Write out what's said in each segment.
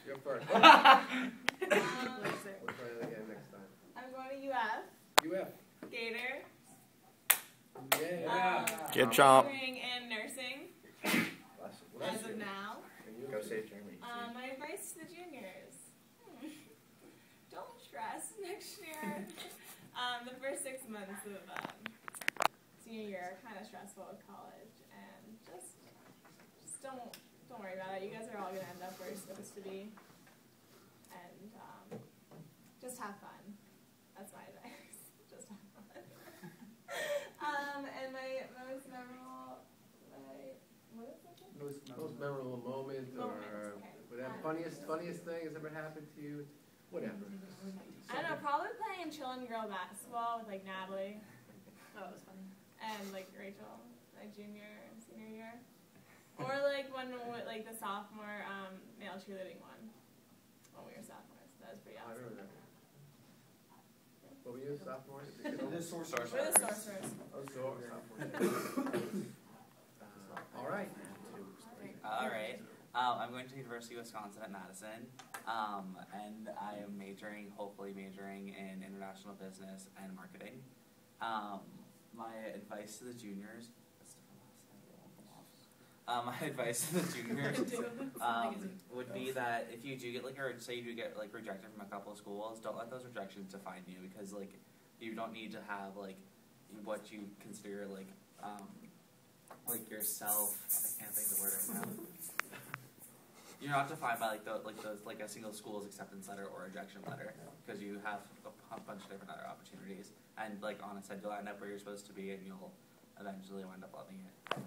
You're first. We'll try it again next time. I'm going to UF. UF. Gator. Yeah. Good job. Majoring in nursing. As of now. Go save Jeremy. My advice to the juniors. Don't stress next year. The first 6 months of senior year are kind of stressful with college, and just don't worry about it. You guys are all gonna end up where you're supposed to be, and just have fun. That's my advice. Just have fun. And my most memorable, what is it? Most memorable moment, or okay. whatever. Funniest thing has ever happened to you. Whatever. I don't know, probably playing chillin' girl basketball with like Natalie. Oh, it was funny. And like Rachel, like junior and senior year. Or like when like the sophomore male cheerleading one. When we were sophomores. That was pretty I awesome. remember that. What were you, sophomores? The sorcerers. We're the sorcerers. Oh, sophomores. All right. All right. I'm going to the University of Wisconsin at Madison, and I am hopefully majoring in international business and marketing. My advice to the juniors, would be that if you do get say you do get rejected from a couple of schools, don't let those rejections define you, because you don't need to have what you consider yourself. I can't think of the word right now. You're not defined by a single school's acceptance letter or rejection letter, because you have a bunch of different other opportunities. And like Anna said, you'll end up where you're supposed to be, and you'll eventually wind up loving it.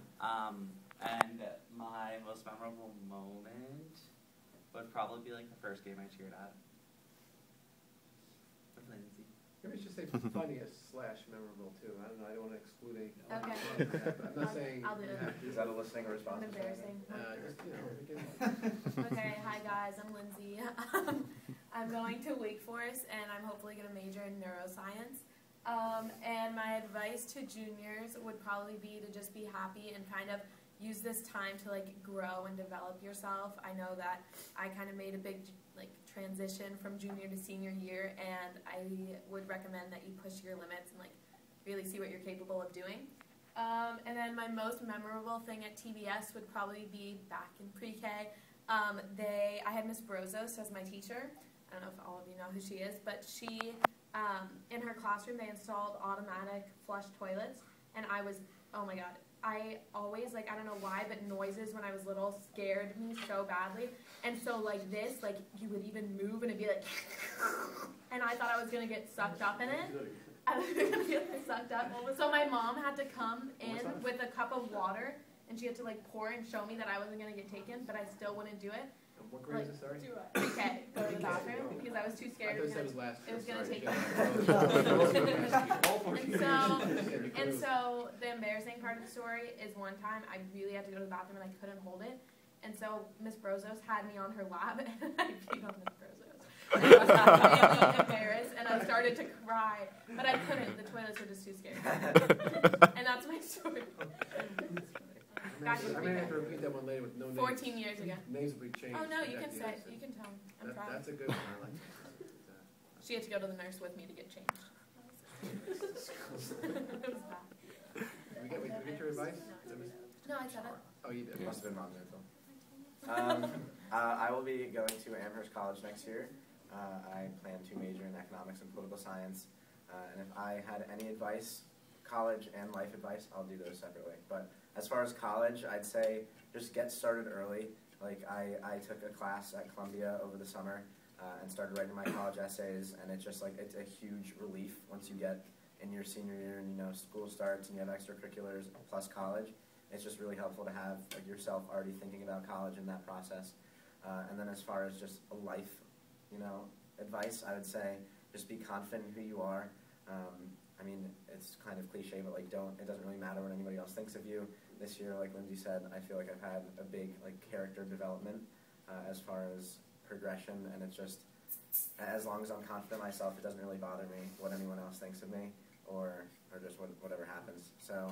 And my most memorable moment would probably be the first game I cheered at. With Lindsey. Maybe we should say funniest/memorable too. I don't know. I don't want to exclude anything. Okay. I'm not saying. I'll do it. Is that a listening or response? Embarrassing. Just, Okay, hi guys, I'm Lindsey. I'm going to Wake Forest, and I'm hopefully going to major in neuroscience. And my advice to juniors would probably be to just be happy and kind of use this time to grow and develop yourself. I know that I kind of made a big transition from junior to senior year, and I would recommend that you push your limits and really see what you're capable of doing. And then my most memorable thing at TBS would probably be back in pre-K. I had Miss Brozos as my teacher. I don't know if all of you know who she is, but she, in her classroom, they installed automatic flush toilets, and I was, oh my god, I always, I don't know why, but noises when I was little scared me so badly. And so this, you would even move and it'd be and I thought I was going to get sucked up in it. I was going to get sucked up. So my mom had to come in with a cup of water, and she had to pour and show me that I wasn't going to get taken, but I still wouldn't do it. What grade is it, sorry? Pre-K, go to the bathroom, because I was too scared. I thought it was last It was going to take me. And so the embarrassing part of the story is one time I really had to go to the bathroom and I couldn't hold it. And so Miss Brozos had me on her lap, and I peed on Miss Brozos. And I was really embarrassed, and I started to cry, but I couldn't. The toilets were just too scary. And that's my story. I may have to repeat that one later with no names. 14 years ago. Names will be changed. Oh no, you can say, you can tell. I'm proud. That's a good one. I like that. She had to go to the nurse with me to get changed. It was bad. Did we get your advice? No, I said it. Oh, you did. It must have been wrong there, Phil. I will be going to Amherst College next year. I plan to major in economics and political science. And if I had any advice, college and life advice, I'll do those separately. But as far as college, I'd say just get started early. I took a class at Columbia over the summer and started writing my college essays, and it's just it's a huge relief once you get in your senior year and school starts and you have extracurriculars plus college. It's just really helpful to have yourself already thinking about college in that process. And then as far as just a life, advice, I would say just be confident in who you are. I mean, it's kind of cliche, but it doesn't really matter what anybody else thinks of you. This year, like Lindsey said, I feel like I've had a big character development as far as progression, and it's just, as long as I'm confident in myself, it doesn't really bother me what anyone else thinks of me or just whatever happens. So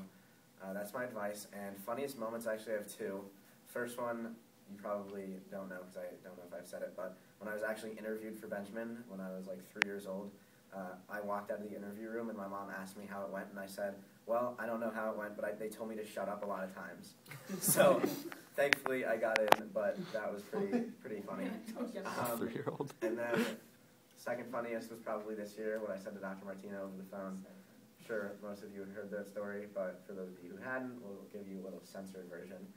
that's my advice. And funniest moments, I actually have two. First one you probably don't know because I don't know if I've said it, but when I was actually interviewed for Benjamin when I was like 3 years old, I walked out of the interview room and my mom asked me how it went, and I said, well, I don't know how it went, but they told me to shut up a lot of times. So thankfully I got in, but that was pretty funny. 3-year-old. And then second funniest was probably this year when I said to Dr. Martino over the phone. I'm sure most of you have heard that story, but for those of you who hadn't, we'll give you a little censored version.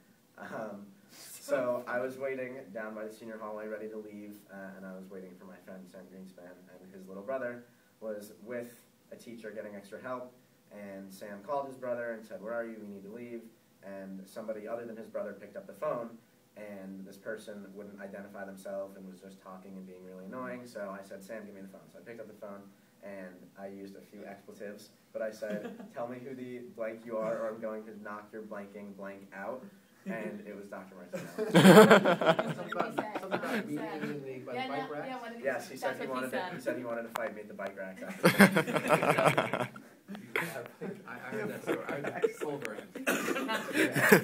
So I was waiting down by the senior hallway ready to leave, and I was waiting for my friend Sam Greenspan, and his little brother was with a teacher getting extra help, and Sam called his brother and said, where are you, we need to leave, and somebody other than his brother picked up the phone, and this person wouldn't identify themselves and was just talking and being really annoying, so I said, Sam, give me the phone. So I picked up the phone, and I used a few expletives, but I said, tell me who the blank you are, or I'm going to knock your blanking blank out. And it was Dr. Martino. Something about meeting in the bike racks? Yes, he said he wanted to fight me at the bike racks. I heard that story. I heard that full version. He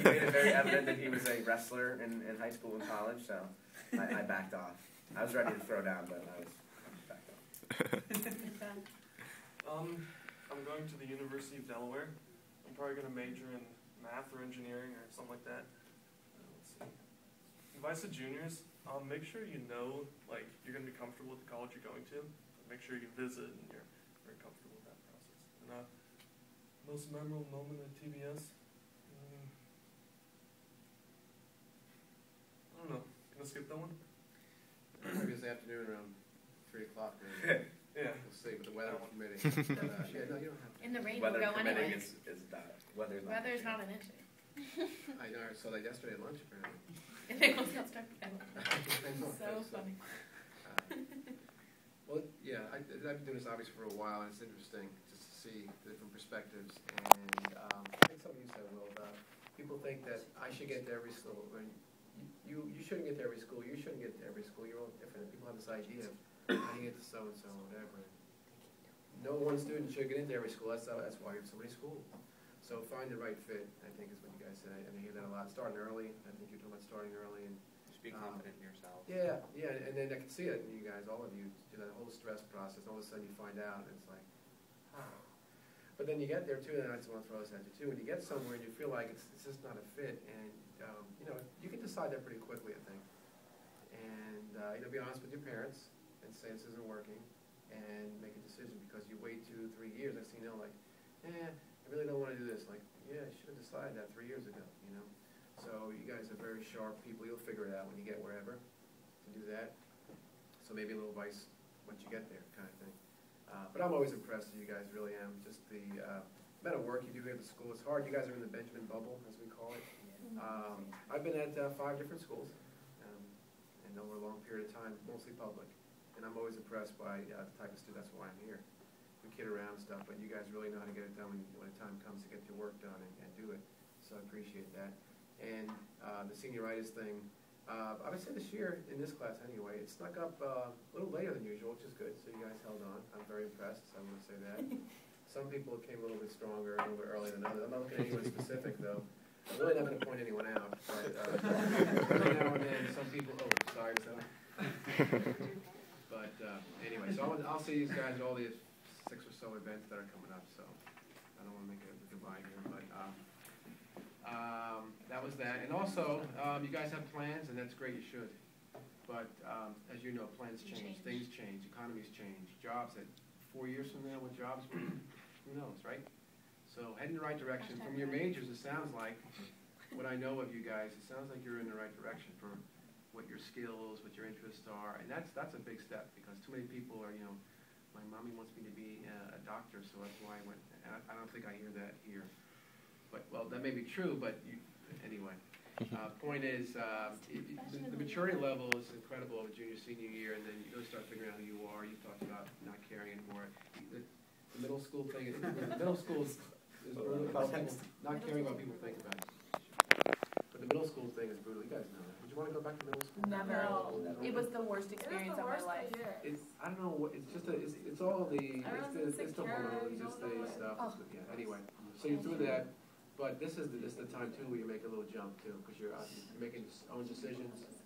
made it very evident that he was a wrestler in high school and college, so I backed off. I was ready to throw down, but I was backed off. I'm going to the University of Delaware. I'm probably going to major in math or engineering or something like that. Let's see. Advice to juniors, make sure you know, like, you're going to be comfortable with the college you're going to. Make sure you visit and you're very comfortable with that process. And most memorable moment at TBS? I don't know. Gonna skip that one? Maybe it's the afternoon around 3 o'clock. Maybe. Yeah. We'll see with the weather permitting. But, yeah, no, you don't have to. In the rain, we'll Weather go permitting anyway. weather's not Weather's not an issue. I know, I saw that yesterday at lunch, apparently. And they almost got stuck together. I know, So that's, funny. Well, yeah, I've been doing this obviously for a while, and it's interesting just to see the different perspectives. And I think something you said, Will, about people think that I should get to every school. When you shouldn't get to every school. You shouldn't get to every school. You're all different. People have this idea of how do you get to so and so, whatever. No one student should get into every school. That's why you have so many schools. So find the right fit, I think, is what you guys said. And I hear that a lot. Starting early. I think you're talking about starting early and Just be confident in yourself. yeah, and then I can see it in you guys, all of you, do that whole stress process, all of a sudden you find out, and it's like, oh. But then you get there too, and I just want to throw this at you too, when you get somewhere and you feel like it's just not a fit, and, you know, you can decide that pretty quickly, I think. And, you know, be honest with your parents, and say this isn't working, and make a decision, because you wait 2, 3 years, next thing you know, like, I really don't want to do this, like, yeah, I should have decided that 3 years ago, you know. So you guys are very sharp people. You'll figure it out when you get wherever to do that. So maybe a little advice once you get there, kind of thing. But I'm always impressed with you guys, really am. Just the amount of work you do here at the school. It's hard. You guys are in the Benjamin bubble, as we call it. I've been at 5 different schools, and over a long period of time, mostly public. And I'm always impressed by the type of student. That's why I'm here. We kid around and stuff, but you guys really know how to get it done when the time comes to get your work done and do it. So I appreciate that. And the senioritis thing, I would say this year, in this class anyway, it snuck up a little later than usual, which is good, so you guys held on. I'm very impressed, so I want to say that. Some people came a little bit stronger, a little bit earlier than others. I'm not looking at anyone specific, though. I'm really not going to point anyone out, but every now and then, some people, oh, sorry, so. But anyway, so I'll see these guys at all these 6 or so events that are coming up, so I don't want to make a goodbye here, but that was that. And also, you guys have plans, and that's great, you should. But as you know, plans change, things change, economies change, jobs at 4 years from now, what jobs will be, who knows, right? So head in the right direction. From your majors, it sounds like, what I know of you guys, it sounds like you're in the right direction for what your skills, what your interests are. And that's a big step, because too many people are, you know, my mommy wants me to be a doctor, so that's why I went. And I don't think I hear that here. But, well, that may be true, but anyway. Point is, the maturity level is incredible of junior, senior year, and then you really start figuring out who you are. You talked about not caring anymore. The middle school thing, the middle school is brutal about people not caring what people think about it. But the middle school thing is brutal. You guys know that. Would you want to go back to middle school? Never. No. It was the worst experience of my life. It's, I don't know what, it's just it's all the, it's the hormones, it's the stuff. Oh. Yeah, anyway, so you're through that. But this is the time too where you make a little jump too, because you're making your own decisions.